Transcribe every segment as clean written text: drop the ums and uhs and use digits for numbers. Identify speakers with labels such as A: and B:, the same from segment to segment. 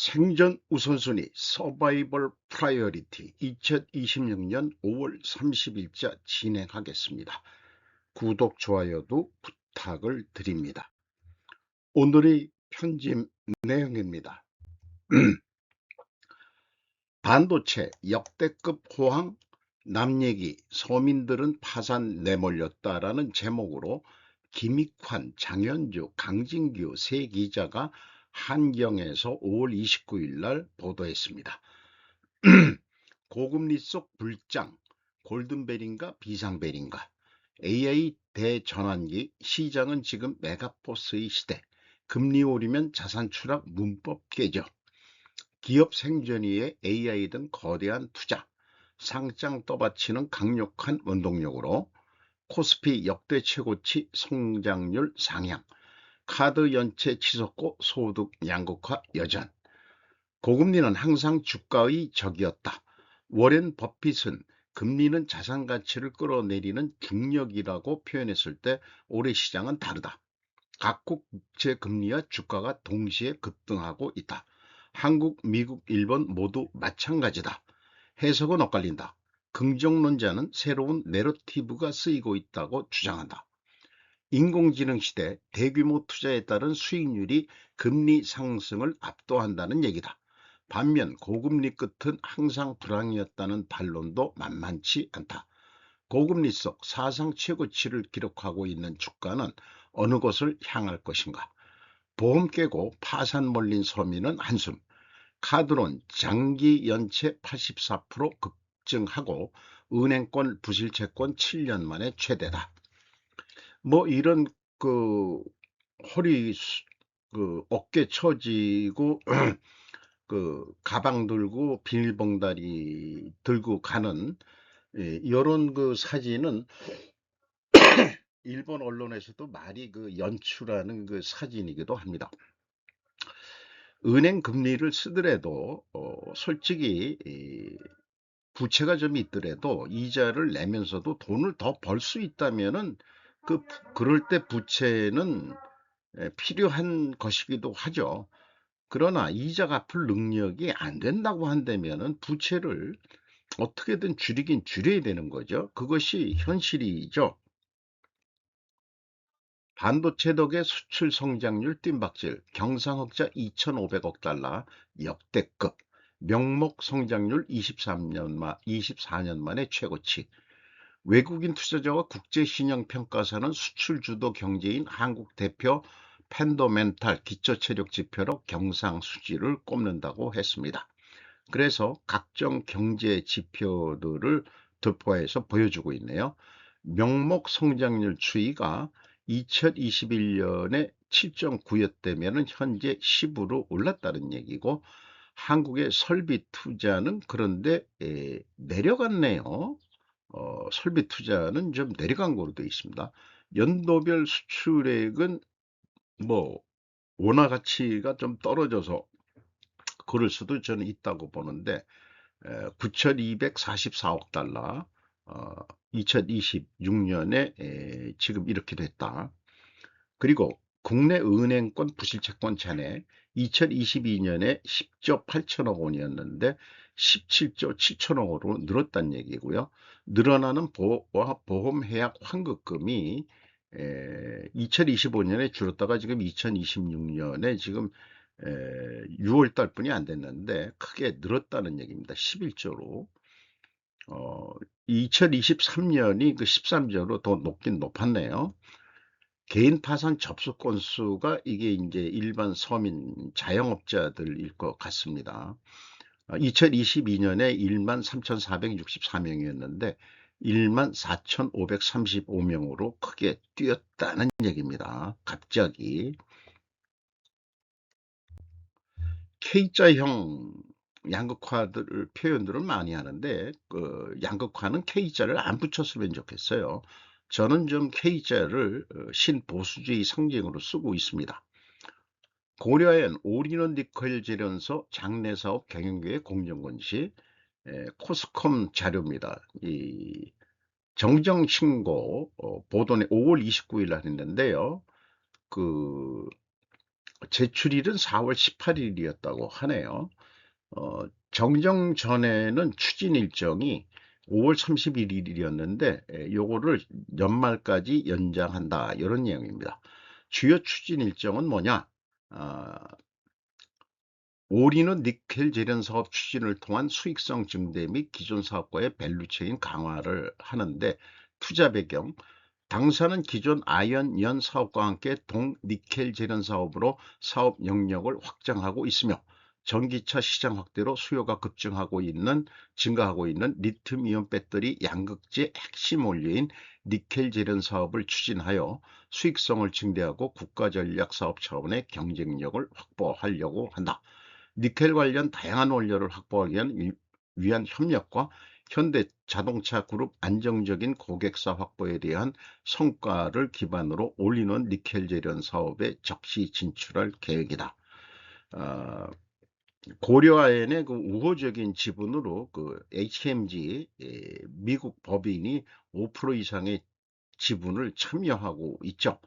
A: 생존 우선순위 서바이벌 프라이어리티 2026년 5월 30일자 진행하겠습니다. 구독, 좋아요도 부탁을 드립니다. 오늘의 편집 내용입니다. 반도체 역대급 호황, 남 얘기, 서민들은 파산 내몰렸다라는 제목으로 김익환, 장현주, 강진규 세 기자가 한경에서 5월 29일 날 보도했습니다. 고금리 속 불장, 골든벨인가 비상벨인가. AI 대전환기, 시장은 지금 메가포스의 시대. 금리 오르면 자산 추락 문법 깨져. 기업 생존 위에 AI 등 거대한 투자, 상장 떠받치는 강력한 원동력으로 코스피 역대 최고치 성장률 상향, 카드 연체 치솟고 소득 양극화 여전. 고금리는 항상 주가의 적이었다. 워렌 버핏은 금리는 자산 가치를 끌어내리는 중력이라고 표현했을 때 올해 시장은 다르다. 각국 국채 금리와 주가가 동시에 급등하고 있다. 한국, 미국, 일본 모두 마찬가지다. 해석은 엇갈린다. 긍정론자는 새로운 내러티브가 쓰이고 있다고 주장한다. 인공지능 시대 대규모 투자에 따른 수익률이 금리 상승을 압도한다는 얘기다. 반면 고금리 끝은 항상 불황이었다는 반론도 만만치 않다. 고금리 속 사상 최고치를 기록하고 있는 주가는 어느 곳을 향할 것인가? 보험 깨고 파산 몰린 서민은 한숨. 카드론 장기 연체 84% 급증하고 은행권 부실채권 7년 만에 최대다. 뭐 이런 그 허리 어깨 처지고 그 가방 들고 비닐봉다리 들고 가는 이런 그 사진은 일본 언론에서도 많이 그 연출하는 그 사진이기도 합니다. 은행 금리를 쓰더라도 솔직히 부채가 좀 있더라도 이자를 내면서도 돈을 더 벌 수 있다면은 그럴 때 부채는 필요한 것이기도 하죠. 그러나 이자 갚을 능력이 안 된다고 한다면은 부채를 어떻게든 줄이긴 줄여야 되는 거죠. 그것이 현실이죠. 반도체 덕에 수출 성장률 뜀박질, 경상흑자 2,500억 달러 역대급, 명목 성장률 24년 만에 최고치, 외국인 투자자와 국제신용평가사는 수출 주도 경제인 한국 대표 펜더멘탈 기초체력 지표로 경상수지를 꼽는다고 했습니다. 그래서 각종 경제 지표들을 도포해서 보여주고 있네요. 명목 성장률 추이가 2021년에 7.9였다면 현재 10으로 올랐다는 얘기고, 한국의 설비 투자는 그런데 내려갔네요. 설비 투자는 좀 내려간 거로 되어 있습니다. 연도별 수출액은 뭐 원화 가치가 좀 떨어져서 그럴 수도 저는 있다고 보는데 9,244억 달러 2026년에 지금 이렇게 됐다. 그리고 국내 은행권 부실채권 잔액 2022년에 10조 8천억 원이었는데 17조 7천억 원으로 늘었다는 얘기고요. 늘어나는 보험해약 환급금이 2025년에 줄었다가 지금 2026년에 지금 6월 달뿐이 안 됐는데 크게 늘었다는 얘기입니다. 11조로. 2023년이 그 13조로 더 높긴 높았네요. 개인 파산 접수 건수가 이게 이제 일반 서민 자영업자들일 것 같습니다. 2022년에 13,464명이었는데 14,535명으로 크게 뛰었다는 얘기입니다. 갑자기 K자형 양극화들 표현들을 많이 하는데 그 양극화는 K자를 안 붙였으면 좋겠어요. 저는 좀 K자를 신보수주의 상징으로 쓰고 있습니다. 고려엔 올인원 니켈 재련소 장내사업 경영계획 공정건시 코스컴 자료입니다. 이 정정신고 보도는 5월 29일 날 했는데요. 그 제출일은 4월 18일이었다고 하네요. 정정 전에는 추진 일정이 5월 31일이었는데 요거를 연말까지 연장한다 이런 내용입니다. 주요 추진 일정은 뭐냐? 아, 올인원 니켈 재련 사업 추진을 통한 수익성 증대 및 기존 사업과의 밸류체인 강화를 하는데 투자 배경 당사는 기존 아연 사업과 함께 동니켈 재련 사업으로 사업 영역을 확장하고 있으며 전기차 시장 확대로 수요가 증가하고 있는 리튬이온 배터리 양극재 핵심 원료인 니켈 재련 사업을 추진하여 수익성을 증대하고 국가전략 사업 차원의 경쟁력을 확보하려고 한다. 니켈 관련 다양한 원료를 확보하기 위한 협력과 현대자동차 그룹 안정적인 고객사 확보에 대한 성과를 기반으로 올인원 니켈 재련 사업에 적시 진출할 계획이다. 어, 고려아연의 그 우호적인 지분으로 그 HMG 미국 법인이 5% 이상의 지분을 참여하고 있죠.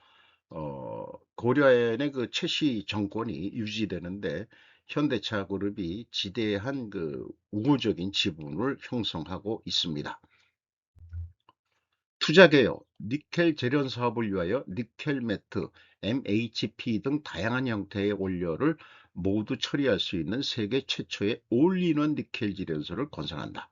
A: 고려아연의 그 최씨 정권이 유지되는데 현대차 그룹이 지대한 그 우호적인 지분을 형성하고 있습니다. 투자 개요. 니켈 재련 사업을 위하여 니켈 매트, MHP 등 다양한 형태의 원료를 모두 처리할 수 있는 세계 최초의 올인원 니켈 재련소를 건설한다.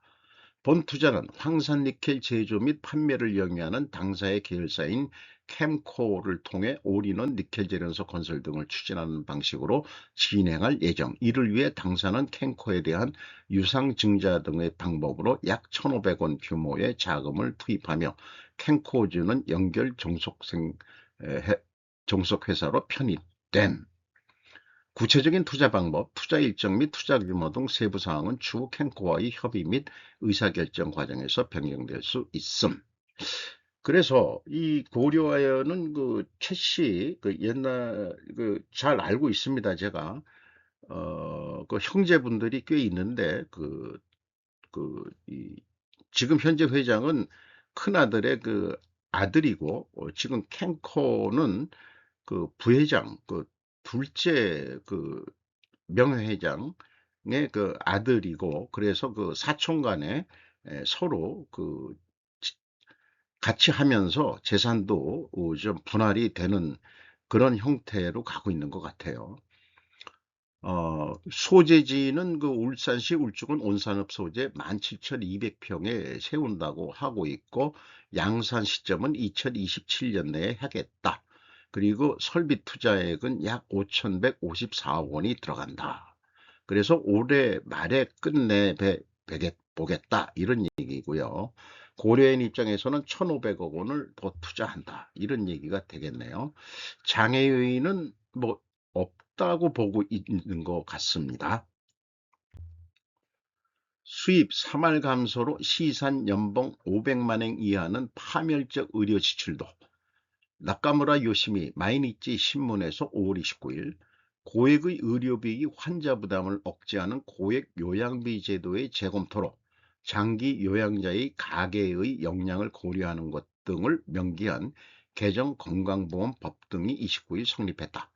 A: 본 투자는 황산니켈 제조 및 판매를 영위하는 당사의 계열사인 캠코를 통해 올인원 니켈 재련소 건설 등을 추진하는 방식으로 진행할 예정. 이를 위해 당사는 캠코에 대한 유상증자 등의 방법으로 약 1,500원 규모의 자금을 투입하며 캠코주는 연결 종속회사로 편입됨. 구체적인 투자 방법, 투자 일정 및 투자 규모 등 세부 사항은 추후 캠코와의 협의 및 의사결정 과정에서 변경될 수 있음. 그래서 이 고려아연은 그 최씨 그 옛날 그 잘 알고 있습니다. 제가 그 형제분들이 꽤 있는데 이 지금 현재 회장은 큰 아들의 그 아들이고 지금 캠코는 그 부회장 그 둘째 그 명예회장의 그 아들이고 그래서 그 사촌 간에 서로 그 같이 하면서 재산도 좀 분할이 되는 그런 형태로 가고 있는 것 같아요. 소재지는 그 울산시 울주군 온산읍 소재 17,200평에 세운다고 하고 있고 양산 시점은 2027년 내에 하겠다. 그리고 설비 투자액은 약 5,154억 원이 들어간다. 그래서 올해 말에 보겠다 이런 얘기고요. 고려인 입장에서는 1,500억 원을 더 투자한다 이런 얘기가 되겠네요. 장애 요인은 뭐 없다고 보고 있는 것 같습니다. 수입 3할 감소로 시산 연봉 500만엔 이하는 파멸적 의료 지출도. 나카무라 요시미 마이니치 신문에서 5월 29일 고액의 의료비이 환자 부담을 억제하는 고액 요양비 제도의 재검토로 장기 요양자의 가계의 역량을 고려하는 것 등을 명기한 개정 건강보험법 등이 29일 성립했다.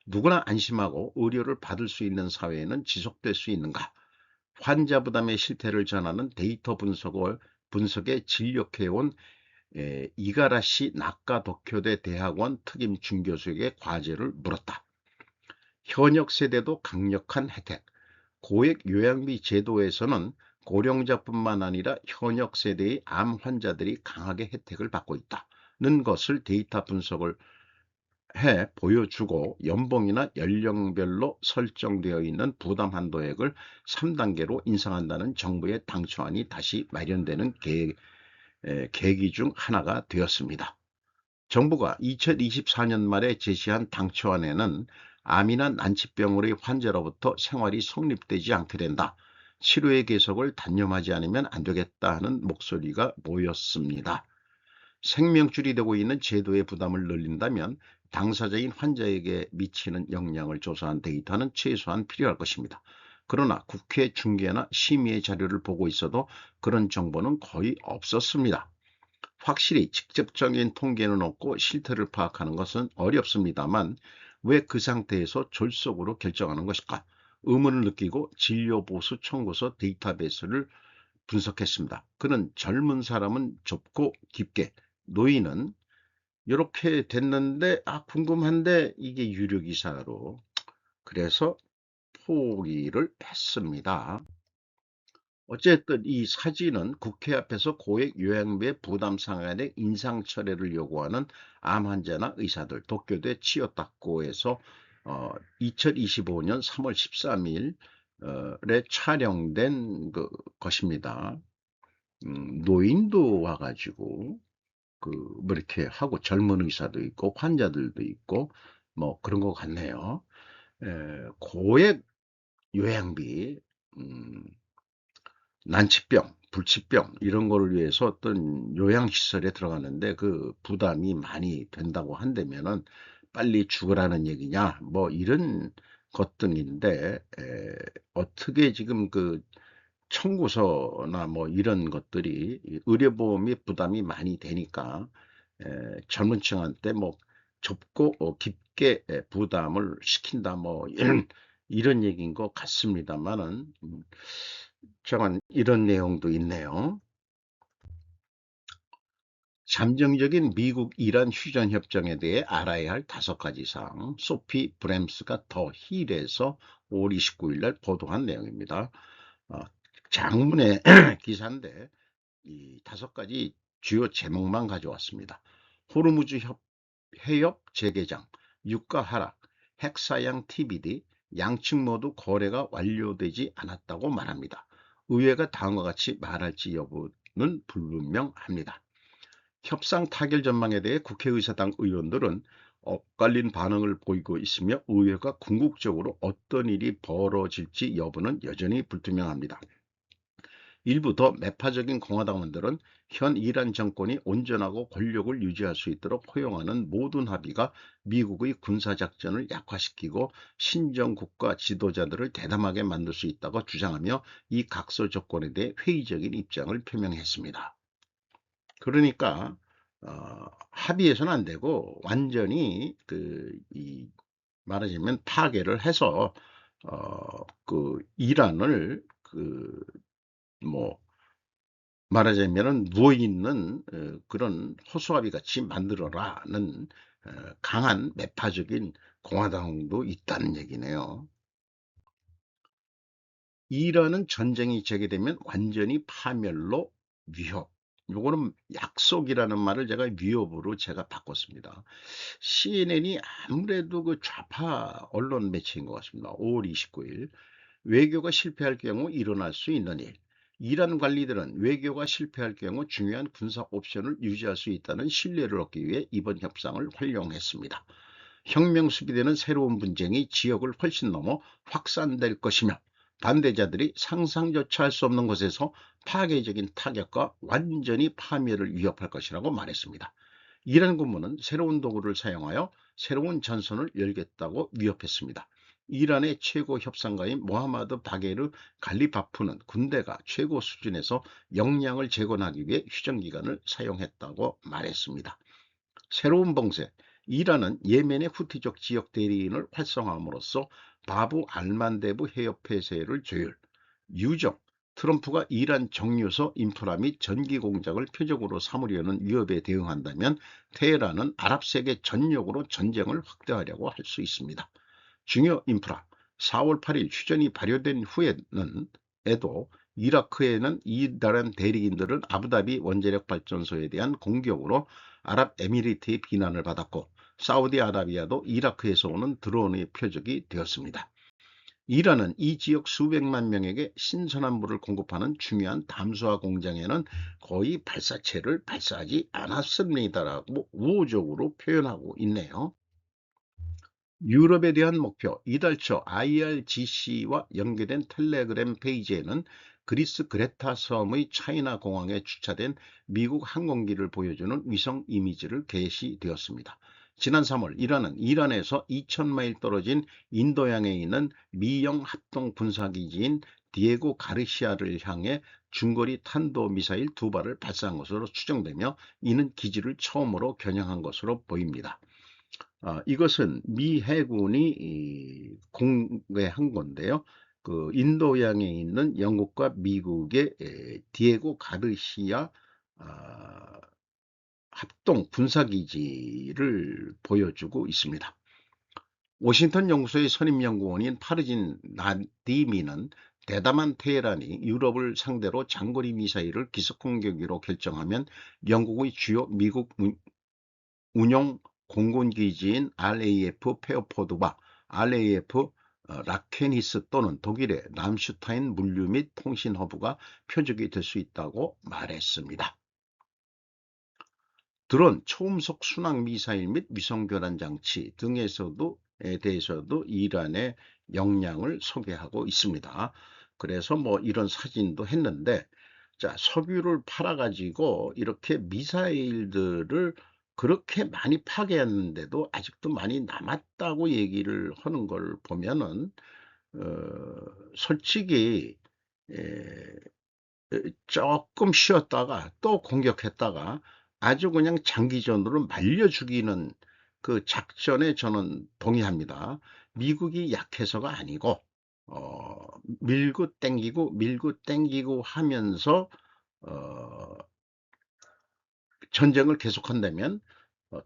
A: 누구나 안심하고 의료를 받을 수 있는 사회는 지속될 수 있는가? 환자 부담의 실태를 전하는 데이터 분석에 진력해온 이가라시 나카 도쿄대 대학원 특임准교수에게 과제를 물었다. 현역 세대도 강력한 혜택. 고액 요양비 제도에서는 고령자뿐만 아니라 현역 세대의 암 환자들이 강하게 혜택을 받고 있다는 것을 데이터 분석을 해 보여주고 연봉이나 연령별로 설정되어 있는 부담 한도액을 3단계로 인상한다는 정부의 당초안이 다시 마련되는 계기 중 하나가 되었습니다. 정부가 2024년 말에 제시한 당초안에는 암이나 난치병으로의 환자로부터 생활이 성립되지 않게 된다. 치료의 계속을 단념하지 않으면 안 되겠다 하는 목소리가 모였습니다. 생명줄이 되고 있는 제도의 부담을 늘린다면 당사자인 환자에게 미치는 영향을 조사한 데이터는 최소한 필요할 것입니다. 그러나 국회 중계나 심의의 자료를 보고 있어도 그런 정보는 거의 없었습니다. 확실히 직접적인 통계는 없고 실태를 파악하는 것은 어렵습니다만 왜 그 상태에서 졸속으로 결정하는 것일까? 의문을 느끼고 진료보수 청구서 데이터베이스를 분석했습니다. 그는 젊은 사람은 좁고 깊게, 노인은 이렇게 됐는데 궁금한데 이게 유료 기사로, 그래서 포기를 했습니다. 어쨌든 이 사진은 국회 앞에서 고액 요양비의 부담 상한의 인상 철회를 요구하는 암 환자나 의사들, 도쿄대 치료탁고에서 2025년 3월 13일에 촬영된 것입니다. 노인도 와가지고 뭐 이렇게 하고 젊은 의사도 있고 환자들도 있고 뭐 그런 것 같네요. 고액 요양비, 음, 난치병, 불치병 이런 거를 위해서 어떤 요양시설에 들어가는데 그 부담이 많이 된다고 한다면은 빨리 죽으라는 얘기냐 뭐 이런 것들인데, 어떻게 지금 그 청구서나 뭐 이런 것들이 의료보험이 부담이 많이 되니까 젊은 층한테 뭐 좁고 깊게 부담을 시킨다 뭐 이런 얘기인 것 같습니다만은, 잠깐 이런 내용도 있네요. 잠정적인 미국 이란 휴전 협정에 대해 알아야 할 5가지 사항, 소피 브램스가 더 힐에서 5월 29일 날 보도한 내용입니다. 어, 장문의 기사인데 이 5가지 주요 제목만 가져왔습니다. 호르무즈 해협 재개장, 유가 하락, 핵사양 TBD, 양측 모두 거래가 완료되지 않았다고 말합니다. 의회가 다음과 같이 말할지 여부는 불분명합니다. 협상 타결 전망에 대해 국회의사당 의원들은 엇갈린 반응을 보이고 있으며 의회가 궁극적으로 어떤 일이 벌어질지 여부는 여전히 불투명합니다. 일부 더 매파적인 공화당원들은 현 이란 정권이 온전하고 권력을 유지할 수 있도록 허용하는 모든 합의가 미국의 군사작전을 약화시키고 신정국가 지도자들을 대담하게 만들 수 있다고 주장하며 이 각서 조건에 대해 회의적인 입장을 표명했습니다. 그러니까 합의해서는 안 되고 완전히 말하자면 파괴를 해서 이란을 뭐 말하자면은 누워있는 그런 호수아비 같이 만들어라는 강한 매파적인 공화당도 있다는 얘기네요. 이란은 전쟁이 재개되면 완전히 파멸로 위협. 요거는 약속이라는 말을 제가 위협으로 제가 바꿨습니다. CNN이 아무래도 그 좌파 언론 매체인 것 같습니다. 5월 29일. 외교가 실패할 경우 일어날 수 있는 일. 이란 관리들은 외교가 실패할 경우 중요한 군사 옵션을 유지할 수 있다는 신뢰를 얻기 위해 이번 협상을 활용했습니다. 혁명 수비되는 새로운 분쟁이 지역을 훨씬 넘어 확산될 것이며 반대자들이 상상조차 할 수 없는 곳에서 파괴적인 타격과 완전히 파멸을 위협할 것이라고 말했습니다. 이란 군부는 새로운 도구를 사용하여 새로운 전선을 열겠다고 위협했습니다. 이란의 최고 협상가인 모하마드 바게르 갈리바프는 군대가 최고 수준에서 역량을 재건하기 위해 휴전기간을 사용했다고 말했습니다. 새로운 봉쇄, 이란은 예멘의 후티족 지역 대리인을 활성화함으로써 바부 알만데브 해협 폐쇄를 조율, 유적, 트럼프가 이란 정유소 인프라 및 전기 공작을 표적으로 삼으려는 위협에 대응한다면 테헤란은 아랍 세계 전역으로 전쟁을 확대하려고 할 수 있습니다. 중요 인프라, 4월 8일 휴전이 발효된 후에는 이라크에는 이란 대리인들은 아부다비 원자력 발전소에 대한 공격으로 아랍에미리트의 비난을 받았고 사우디아라비아도 이라크에서 오는 드론의 표적이 되었습니다. 이란은 이 지역 수백만 명에게 신선한 물을 공급하는 중요한 담수화 공장에는 거의 발사체를 발사하지 않았습니다라고 우호적으로 표현하고 있네요. 유럽에 대한 목표, 이달 초 IRGC와 연계된 텔레그램 페이지에는 그리스 크레타 섬의 차이나 공항에 주차된 미국 항공기를 보여주는 위성 이미지를 게시되었습니다. 지난 3월 이란에서 2000마일 떨어진 인도양에 있는 미영 합동 군사기지인 디에고 가르시아를 향해 중거리 탄도미사일 2발을 발사한 것으로 추정되며 이는 기지를 처음으로 겨냥한 것으로 보입니다. 이것은 미 해군이 공개한 건데요. 그 인도양에 있는 영국과 미국의 디에고 가르시아 아, 합동 군사기지를 보여주고 있습니다. 워싱턴 연구소의 선임연구원인 파르진 나디미는 대담한 테헤란이 유럽을 상대로 장거리 미사일을 기습공격으로 결정하면 영국의 주요 미국 운용 공군기지인 RAF 페어포드와 RAF 라케니스 또는 독일의 람슈타인 물류 및 통신 허브가 표적이 될 수 있다고 말했습니다. 드론, 초음속 순항 미사일 및 위성 교란 장치 등에서도에 대해서도 이란의 역량을 소개하고 있습니다. 그래서 뭐 이런 사진도 했는데, 자, 석유를 팔아가지고 이렇게 미사일들을 그렇게 많이 파괴했는데도 아직도 많이 남았다고 얘기를 하는 걸 보면은 어, 솔직히 조금 쉬었다가 또 공격했다가 아주 그냥 장기전으로 말려 죽이는 그 작전에 저는 동의합니다. 미국이 약해서가 아니고 밀고 땡기고 밀고 땡기고 하면서 어, 전쟁을 계속한다면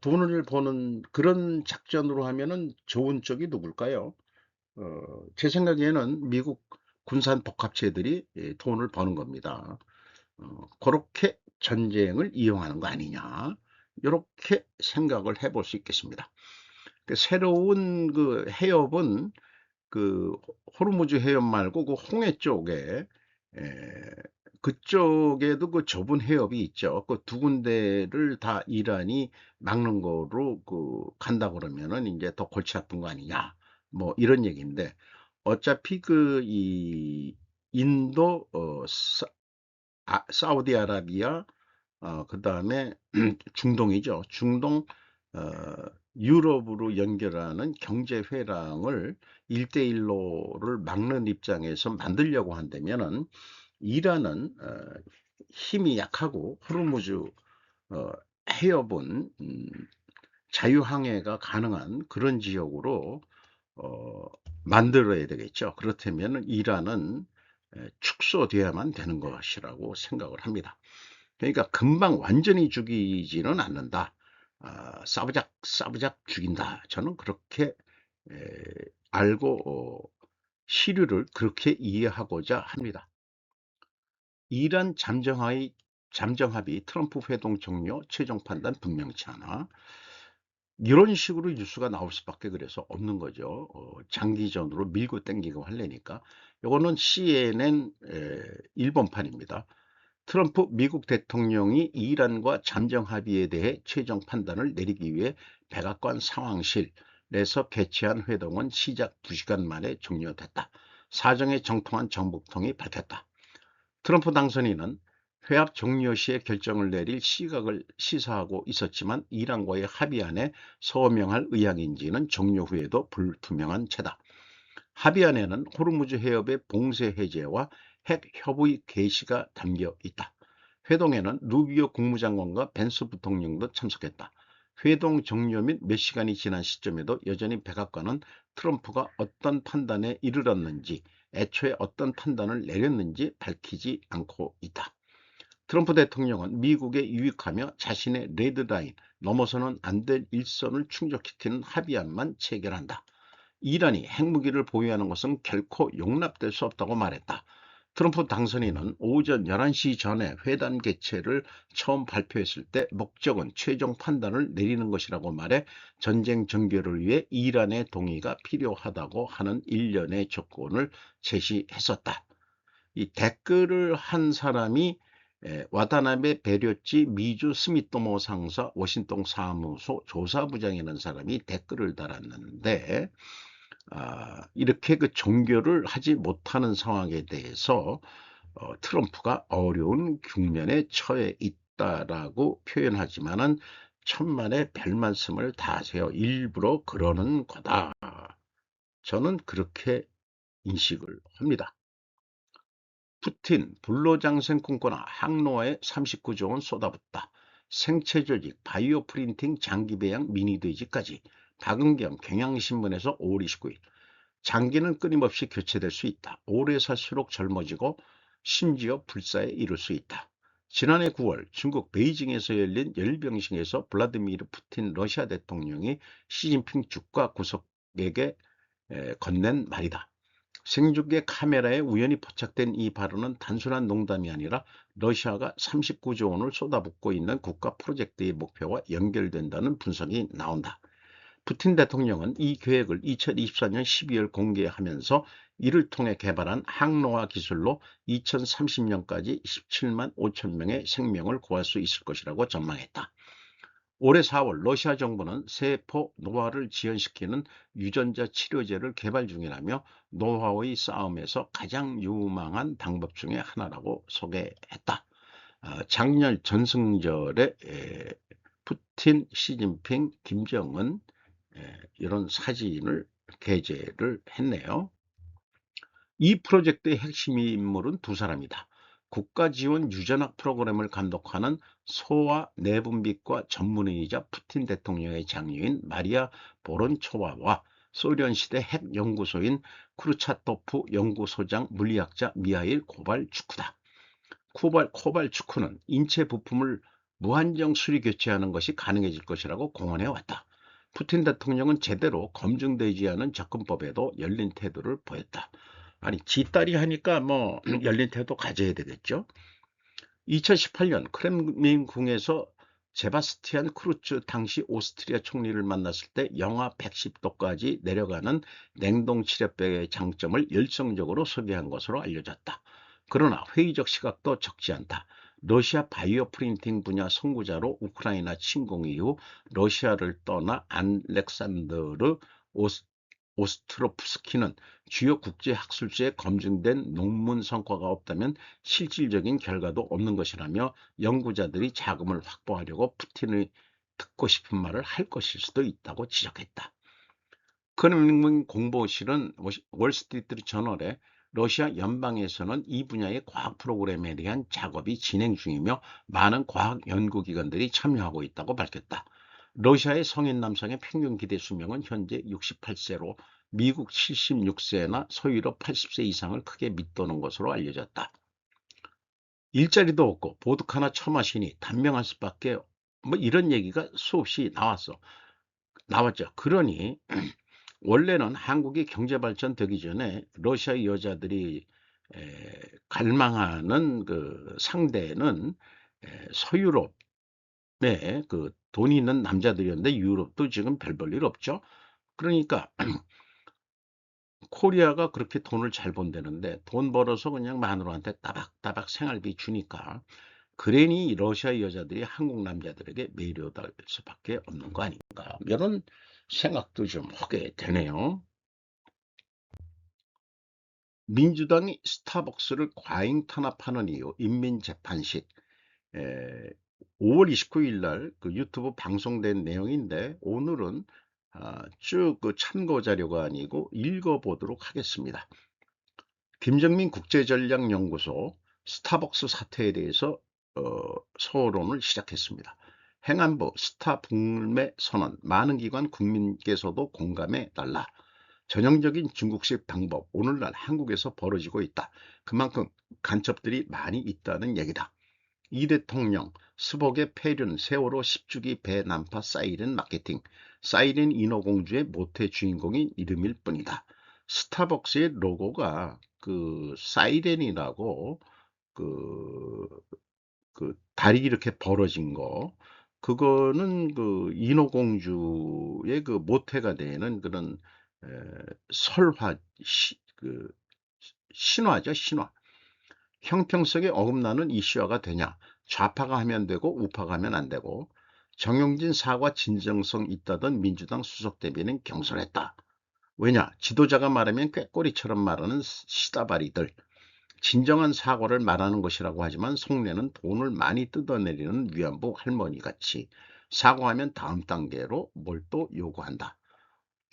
A: 돈을 버는 그런 작전으로 하면은 좋은 쪽이 누굴까요? 제 생각에는 미국 군산 복합체들이 돈을 버는 겁니다. 그렇게 전쟁을 이용하는 거 아니냐, 이렇게 생각을 해볼 수 있겠습니다. 그 새로운 그 해협은 그 호르무즈 해협 말고 그 홍해 쪽에 그쪽에도 그 좁은 해협이 있죠. 그 두 군데를 다 이란이 막는 거로 그 간다 그러면은 이제 더 골치 아픈 거 아니냐, 뭐 이런 얘기인데, 어차피 그 이 인도 사우디아라비아 그다음에 중동이죠. 중동 어, 유럽으로 연결하는 경제 회랑을 1대1로를 막는 입장에서 만들려고 한다면은 이란은 힘이 약하고 호르무즈 어, 해협은 자유항해가 가능한 그런 지역으로 어, 만들어야 되겠죠. 그렇다면 이란은 축소돼야만 되는 것이라고 생각을 합니다. 그러니까 금방 완전히 죽이지는 않는다. 싸부작 싸부작 죽인다. 저는 그렇게 에, 알고 시류를 그렇게 이해하고자 합니다. 이란 잠정합의 트럼프 회동 종료 최종 판단 분명치 않아. 이런 식으로 뉴스가 나올 수밖에 그래서 없는 거죠. 장기전으로 밀고 땡기고 하려니까. 이거는 CNN 일본판입니다. 트럼프 미국 대통령이 이란과 잠정 합의에 대해 최종 판단을 내리기 위해 백악관 상황실에서 개최한 회동은 시작 2시간 만에 종료됐다. 사정에 정통한 정보통이 밝혔다. 트럼프 당선인은 회합 종료 시에 결정을 내릴 시각을 시사하고 있었지만 이란과의 합의안에 서명할 의향인지는 종료 후에도 불투명한 채다. 합의안에는 호르무즈 해협의 봉쇄 해제와 핵 협의 개시가 담겨 있다. 회동에는 루비오 국무장관과 벤스 부통령도 참석했다. 회동 종료 및 몇 시간이 지난 시점에도 여전히 백악관은 트럼프가 어떤 판단에 이르렀는지, 애초에 어떤 판단을 내렸는지 밝히지 않고 있다. 트럼프 대통령은 미국에 유익하며 자신의 레드라인, 넘어서는 안 될 일선을 충족시키는 합의안만 체결한다. 이란이 핵무기를 보유하는 것은 결코 용납될 수 없다고 말했다. 트럼프 당선인은 오전 11시 전에 회담 개최를 처음 발표했을 때 목적은 최종 판단을 내리는 것이라고 말해 전쟁 종결을 위해 이란의 동의가 필요하다고 하는 일련의 조건을 제시했었다. 이 댓글을 한 사람이 와타나베 베료치 미주 스미토모 상사 워싱턴 사무소 조사부장이라는 사람이 댓글을 달았는데, 이렇게 그 종결을 하지 못하는 상황에 대해서 트럼프가 어려운 국면에 처해 있다라고 표현하지만은 천만의 별말씀을 다 하세요. 일부러 그러는 거다. 저는 그렇게 인식을 합니다. 푸틴 불로장생 꿈꾸나 항로에 39조 원 쏟아붓다. 생체 조직 바이오 프린팅 장기 배양 미니 돼지까지 박은경 경향신문에서 5월 29일. 장기는 끊임없이 교체될 수 있다. 오래 살수록 젊어지고 심지어 불사에 이를 수 있다. 지난해 9월 중국 베이징에서 열린 열병식에서 블라디미르 푸틴 러시아 대통령이 시진핑 주가 구석에게 건넨 말이다. 생중계 카메라에 우연히 포착된 이 발언은 단순한 농담이 아니라 러시아가 39조 원을 쏟아붓고 있는 국가 프로젝트의 목표와 연결된다는 분석이 나온다. 푸틴 대통령은 이 계획을 2024년 12월 공개하면서 이를 통해 개발한 항로화 기술로 2030년까지 17만 5천 명의 생명을 구할 수 있을 것이라고 전망했다. 올해 4월 러시아 정부는 세포 노화를 지연시키는 유전자 치료제를 개발 중이라며 노화의 싸움에서 가장 유망한 방법 중에 하나라고 소개했다. 작년 전승절에 푸틴, 시진핑, 김정은 이런 사진을 게재를 했네요. 이 프로젝트의 핵심 인물은 두 사람이다. 국가지원 유전학 프로그램을 감독하는 소아 내분비과 전문의이자 푸틴 대통령의 장녀인 마리아 보론초와와 소련시대 핵연구소인 쿠르차토프 연구소장 물리학자 미하일 코발추크다. 코발추크는 인체 부품을 무한정 수리 교체하는 것이 가능해질 것이라고 공언해 왔다. 푸틴 대통령은 제대로 검증되지 않은 접근법에도 열린 태도를 보였다. 아니, 지 딸이 하니까 뭐 열린 태도 가져야 되겠죠. 2018년 크렘린궁에서 세바스티안 크루츠 당시 오스트리아 총리를 만났을 때 영하 110도까지 내려가는 냉동 치료백의 장점을 열성적으로 소개한 것으로 알려졌다. 그러나 회의적 시각도 적지 않다. 러시아 바이오 프린팅 분야 선구자로 우크라이나 침공 이후 러시아를 떠나 알렉산드르 오스트로프스키는 주요 국제학술지에 검증된 논문 성과가 없다면 실질적인 결과도 없는 것이라며 연구자들이 자금을 확보하려고 푸틴의 듣고 싶은 말을 할 것일 수도 있다고 지적했다. 크렘린 공보실은 월스트리트 저널에 러시아 연방에서는 이 분야의 과학 프로그램에 대한 작업이 진행 중이며 많은 과학 연구기관들이 참여하고 있다고 밝혔다. 러시아의 성인 남성의 평균 기대 수명은 현재 68세로 미국 76세나 서유럽 80세 이상을 크게 밑도는 것으로 알려졌다. 일자리도 없고 보드카나 처마시니 단명할 수밖에 뭐 이런 얘기가 수없이 나왔죠. 그러니 원래는 한국이 경제발전되기 전에 러시아 여자들이 갈망하는 그 상대는 서유럽의 그 돈이 있는 남자들이었는데 유럽도 지금 별 볼 일 없죠. 그러니까 코리아가 그렇게 돈을 잘 번다는데 돈 벌어서 그냥 마누라한테 따박따박 생활비 주니까 그러니 러시아 여자들이 한국 남자들에게 매료될 수밖에 없는 거 아닌가, 이런 생각도 좀 하게 되네요. 민주당이 스타벅스를 과잉 탄압하는 이유 인민재판식. 5월 29일 날 그 유튜브 방송된 내용인데 오늘은 쭉 그 참고 자료가 아니고 읽어보도록 하겠습니다. 김정민 국제전략연구소 스타벅스 사태에 대해서 서론을 시작했습니다. 행안부 스타 북매 선언, 많은 기관 국민께서도 공감해 달라. 전형적인 중국식 방법, 오늘날 한국에서 벌어지고 있다. 그만큼 간첩들이 많이 있다는 얘기다. 이 대통령 스벅의 폐륜, 세월호 10주기 배난파 사이렌 마케팅, 사이렌 인어공주의 모태 주인공인 이름일 뿐이다. 스타벅스의 로고가 그 사이렌이라고 그, 그 다리 이렇게 벌어진 거, 그거는 그 인어공주의 그 모태가 되는 그런 에, 설화, 그 신화죠, 신화. 형평성에 어긋나는 이슈화가 되냐? 좌파가 하면 되고 우파가 하면 안 되고. 정용진 사과 진정성 있다던 민주당 수석 대변인 경솔했다. 왜냐? 지도자가 말하면 꾀꼬리처럼 말하는 시다바리들. 진정한 사과를 말하는 것이라고 하지만 속내는 돈을 많이 뜯어내리는 위안부 할머니같이 사과하면 다음 단계로 뭘 또 요구한다.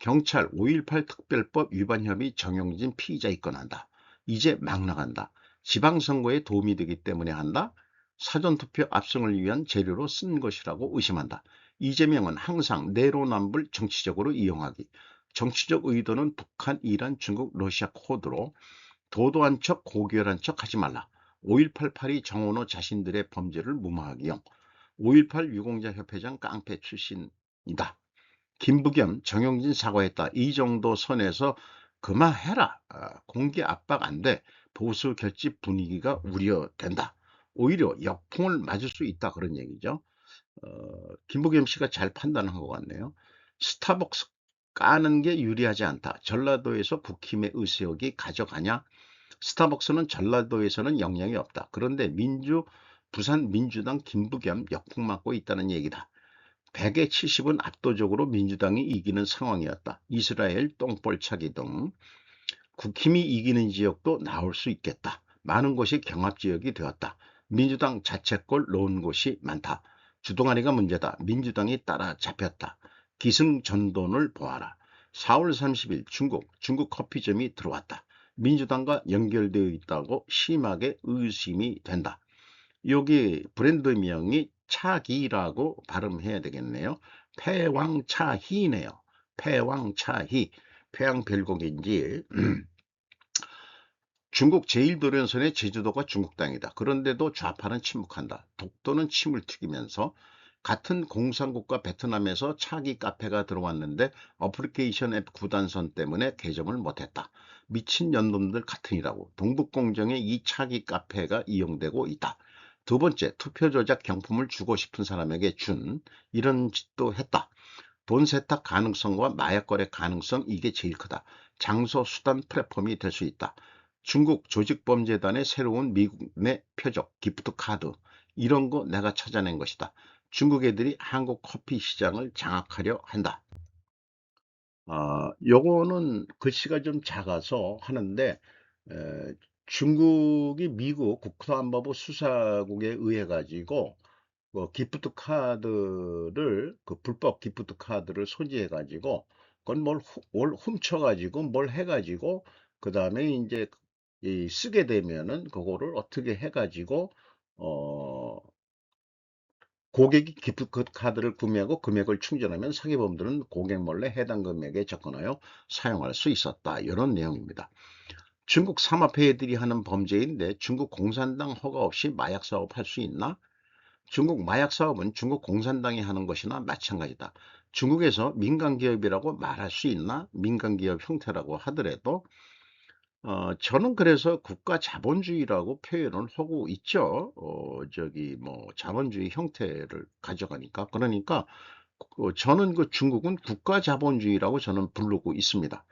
A: 경찰 5.18 특별법 위반 혐의 정용진 피의자 입건한다. 이제 막 나간다. 지방선거에 도움이 되기 때문에 한다. 사전투표 압승을 위한 재료로 쓴 것이라고 의심한다. 이재명은 항상 내로남불 정치적으로 이용하기. 정치적 의도는 북한, 이란, 중국, 러시아 코드로 도도한 척, 고결한 척 하지 말라. 5.18 정원호 자신들의 범죄를 무마하기용. 5.18 유공자 협회장 깡패 출신이다. 김부겸, 정영진 사과했다. 이 정도 선에서 그만해라. 공개 압박 안 돼. 보수 결집 분위기가 우려된다. 오히려 역풍을 맞을 수 있다. 그런 얘기죠. 김부겸 씨가 잘 판단한 것 같네요. 스타벅스 까는 게 유리하지 않다. 전라도에서 국힘의 의석이 가져가냐? 스타벅스는 전라도에서는 영향이 없다. 그런데 부산 민주당 김부겸 역풍 맞고 있다는 얘기다. 100에 70은 압도적으로 민주당이 이기는 상황이었다. 이스라엘, 똥볼차기 등 국힘이 이기는 지역도 나올 수 있겠다. 많은 곳이 경합지역이 되었다. 민주당 자책골 넣은 곳이 많다. 주동아리가 문제다. 민주당이 따라잡혔다. 기승전돈을 보아라. 4월 30일 중국 커피점이 들어왔다. 민주당과 연결되어 있다고 심하게 의심이 된다. 여기 브랜드명이 차기라고 발음해야 되겠네요. 패왕차희네요. 패왕차희. 패왕별곡인지 중국 제1도련선의 제주도가 중국 땅이다. 그런데도 좌파는 침묵한다. 독도는 침을 튀기면서 같은 공산국가 베트남에서 차기 카페가 들어왔는데 어플리케이션 앱 구단선 때문에 개점을 못했다. 미친 년놈들 같으니라고. 동북공정에 이 차기 카페가 이용되고 있다. 두 번째, 투표 조작 경품을 주고 싶은 사람에게 준 이런 짓도 했다. 돈 세탁 가능성과 마약 거래 가능성, 이게 제일 크다. 장소, 수단, 플랫폼이 될 수 있다. 중국 조직범죄단의 새로운 미국 내 표적, 기프트 카드, 이런 거 내가 찾아낸 것이다. 중국 애들이 한국 커피 시장을 장악하려 한다. 요거는 글씨가 좀 작아서 하는데, 에, 중국이 미국 국토안보부 수사국에 의해 가지고 기프트 카드를, 그 불법 기프트 카드를 소지해 가지고 그건 뭘 훔쳐 가지고 뭘 해 가지고 그 다음에 이제 쓰게 되면은 그거를 어떻게 해 가지고 어 고객이 기프트 카드를 구매하고 금액을 충전하면 사기범들은 고객 몰래 해당 금액에 접근하여 사용할 수 있었다. 이런 내용입니다. 중국 삼합회들이 하는 범죄인데 중국 공산당 허가 없이 마약 사업할 수 있나? 중국 마약 사업은 중국 공산당이 하는 것이나 마찬가지다. 중국에서 민간기업이라고 말할 수 있나? 민간기업 형태라고 하더라도 저는 그래서 국가 자본주의라고 표현을 하고 있죠. 자본주의 형태를 가져가니까. 그러니까 저는 그 중국은 국가 자본주의라고 저는 부르고 있습니다.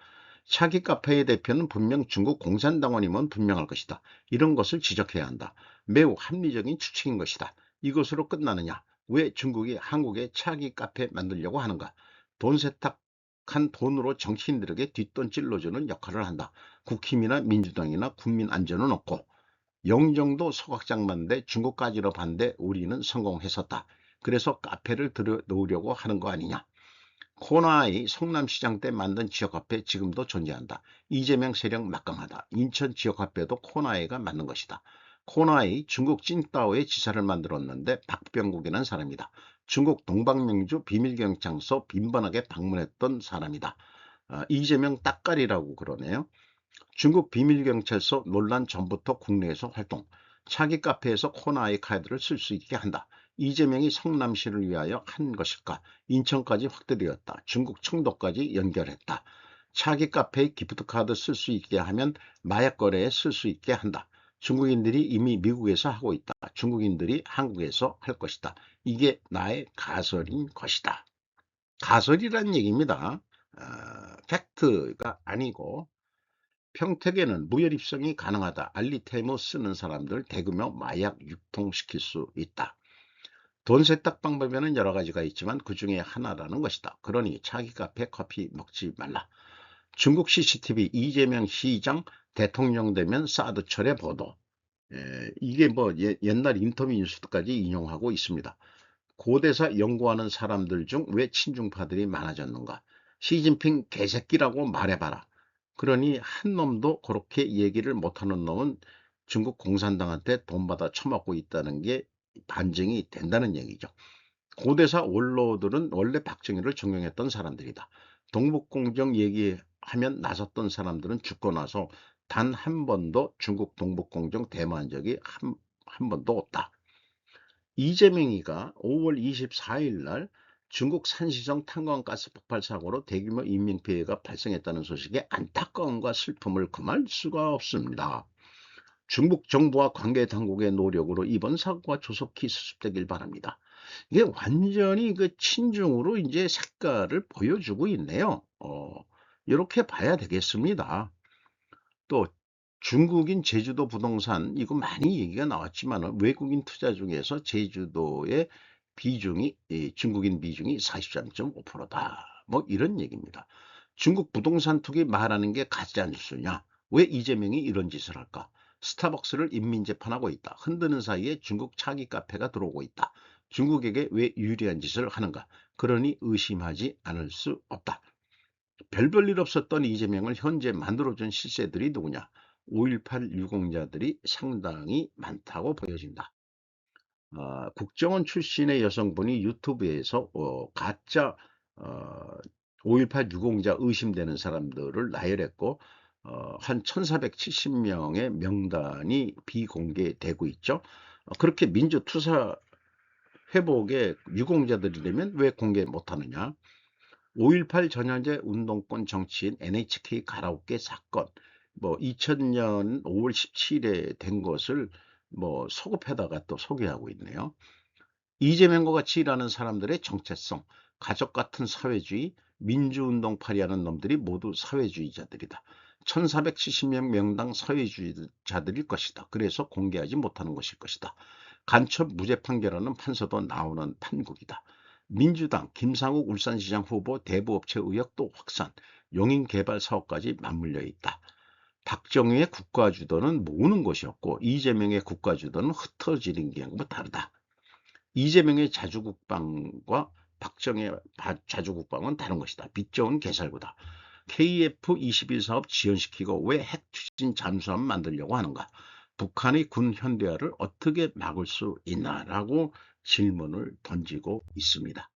A: 차기 카페의 대표는 분명 중국 공산당원이면 분명할 것이다. 이런 것을 지적해야 한다. 매우 합리적인 추측인 것이다. 이것으로 끝나느냐? 왜 중국이 한국에 차기 카페 만들려고 하는가? 돈 세탁한 돈으로 정치인들에게 뒷돈 찔러주는 역할을 한다. 국힘이나 민주당이나 국민 안전은 없고 영정도 소각장만대 중국까지로 반대 우리는 성공했었다. 그래서 카페를 들여 놓으려고 하는 거 아니냐? 코나이 성남시장 때 만든 지역화폐 지금도 존재한다. 이재명 세력 막강하다. 인천 지역화폐도 코나이가 만든 것이다. 코나이 중국 찐따오의 지사를 만들었는데 박병국이라는 사람이다. 중국 동방명주 비밀경찰서 빈번하게 방문했던 사람이다. 이재명 따까리라고 그러네요. 중국 비밀경찰서 논란 전부터 국내에서 활동, 차기 카페에서 코나이 카드를 쓸 수 있게 한다. 이재명이 성남시를 위하여 한 것일까? 인천까지 확대되었다. 중국 청도까지 연결했다. 차기 카페에 기프트카드 쓸 수 있게 하면 마약 거래에 쓸 수 있게 한다. 중국인들이 이미 미국에서 하고 있다. 중국인들이 한국에서 할 것이다. 이게 나의 가설인 것이다. 가설이란 얘기입니다. 팩트가 아니고. 평택에는 무혈입성이 가능하다. 알리테모 쓰는 사람들 대규모 마약 유통시킬 수 있다. 돈 세탁 방법에는 여러 가지가 있지만 그 중에 하나라는 것이다. 그러니 차기 카페 커피 먹지 말라. 중국 CCTV 이재명 시장 대통령 되면 사드철의 보도. 이게 옛날 인터뷰 뉴스까지 인용하고 있습니다. 고대사 연구하는 사람들 중 왜 친중파들이 많아졌는가? 시진핑 개새끼라고 말해봐라. 그러니 한 놈도 그렇게 얘기를 못하는 놈은 중국 공산당한테 돈 받아 처먹고 있다는 게 반증이 된다는 얘기죠. 고대사 원로들은 원래 박정희를 존경했던 사람들이다. 동북공정 얘기하면 나섰던 사람들은 죽고 나서 단 한 번도 중국 동북공정 데모한 적이 한 번도 없다. 이재명이가 5월 24일 날 중국 산시성 탄광가스 폭발 사고로 대규모 인명피해가 발생했다는 소식에 안타까움과 슬픔을 금할 수가 없습니다. 중국 정부와 관계 당국의 노력으로 이번 사고가 조속히 수습되길 바랍니다. 이게 완전히 그 친중으로 이제 색깔을 보여주고 있네요. 이렇게 봐야 되겠습니다. 또 중국인 제주도 부동산 이거 많이 얘기가 나왔지만 외국인 투자 중에서 제주도의 비중이 중국인 비중이 43.5%다. 뭐 이런 얘기입니다. 중국 부동산 투기 말하는 게 가짜 뉴스냐? 왜 이재명이 이런 짓을 할까? 스타벅스를 인민 재판하고 있다. 흔드는 사이에 중국 차기 카페가 들어오고 있다. 중국에게 왜 유리한 짓을 하는가? 그러니 의심하지 않을 수 없다. 별볼 일 없었던 이재명을 현재 만들어준 실세들이 누구냐? 5.18 유공자들이 상당히 많다고 보여진다. 국정원 출신의 여성분이 유튜브에서 가짜 어, 5.18 유공자 의심되는 사람들을 나열했고 한 1470명의 명단이 비공개되고 있죠. 그렇게 민주투사 회복에 유공자들이라면 왜 공개 못하느냐? 5.18 전야제 운동권 정치인 NHK 가라오케 사건, 뭐 2000년 5월 17일에 된 것을 뭐 소급해다가 또 소개하고 있네요. 이재명과 같이 일하는 사람들의 정체성, 가족 같은 사회주의, 민주운동파리 하는 놈들이 모두 사회주의자들이다. 1470명 명당 사회주의자들일 것이다. 그래서 공개하지 못하는 것일 것이다. 간첩 무죄 판결하는 판서도 나오는 판국이다. 민주당 김상욱 울산시장 후보 대부업체 의혹도 확산, 용인개발 사업까지 맞물려 있다. 박정희의 국가주도는 모으는 것이었고 이재명의 국가주도는 흩어지는 게뭐 다르다. 이재명의 자주국방과 박정희의 자주국방은 다른 것이다. 빚 좋은 개살구다. KF-21 사업 지연시키고 왜 핵추진 잠수함 만들려고 하는가? 북한의 군 현대화를 어떻게 막을 수 있나라고 질문을 던지고 있습니다.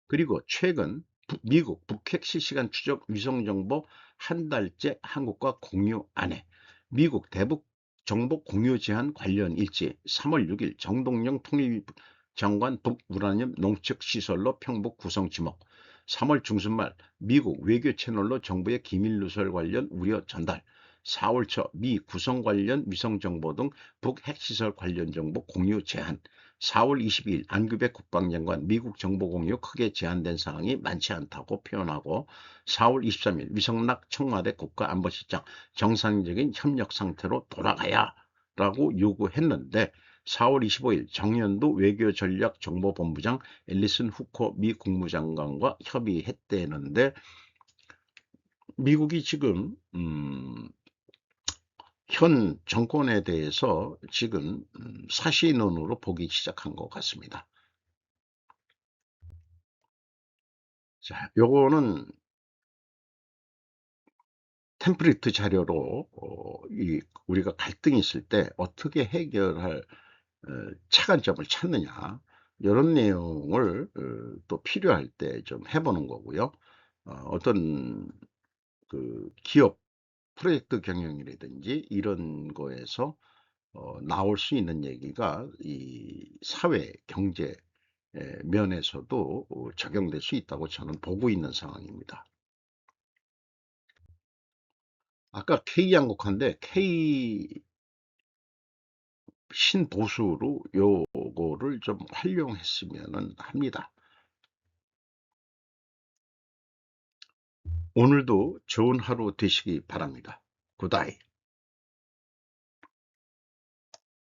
A: 그리고 최근 미국 북핵 실시간 추적 위성정보 한 달째 한국과 공유 안 해. 미국 대북 정보 공유 제한 관련 일지 3월 6일 정동영 통일장관 북우라늄 농축 시설로 평북 구성 지목. 3월 중순 말 미국 외교 채널로 정부의 기밀 누설 관련 우려 전달. 4월 초 미 구성 관련 위성 정보 등 북핵 시설 관련 정보 공유 제한. 4월 22일 안규백 국방장관 미국 정보 공유 크게 제한된 사항이 많지 않다고 표현하고 4월 23일 위성락 청와대 국가안보실장 정상적인 협력 상태로 돌아가야 라고 요구했는데 4월 25일 정연도 외교전략정보본부장 앨리슨 후코 미 국무장관과 협의했대는데 미국이 지금 현 정권에 대해서 지금 사시눈으로 보기 시작한 것 같습니다. 자, 요거는 템플릿 자료로 우리가 갈등이 있을 때 어떻게 해결할 차관점을 찾느냐 이런 내용을 또 필요할 때 좀 해보는 거고요. 어떤 그 기업 프로젝트 경영이라든지 이런 거에서 나올 수 있는 얘기가 이 사회 경제 면에서도 적용될 수 있다고 저는 보고 있는 상황입니다. 아까 K양극화인데 K 신보수로 요거를 좀 활용했으면 합니다. 오늘도 좋은 하루 되시기 바랍니다. 굿아이.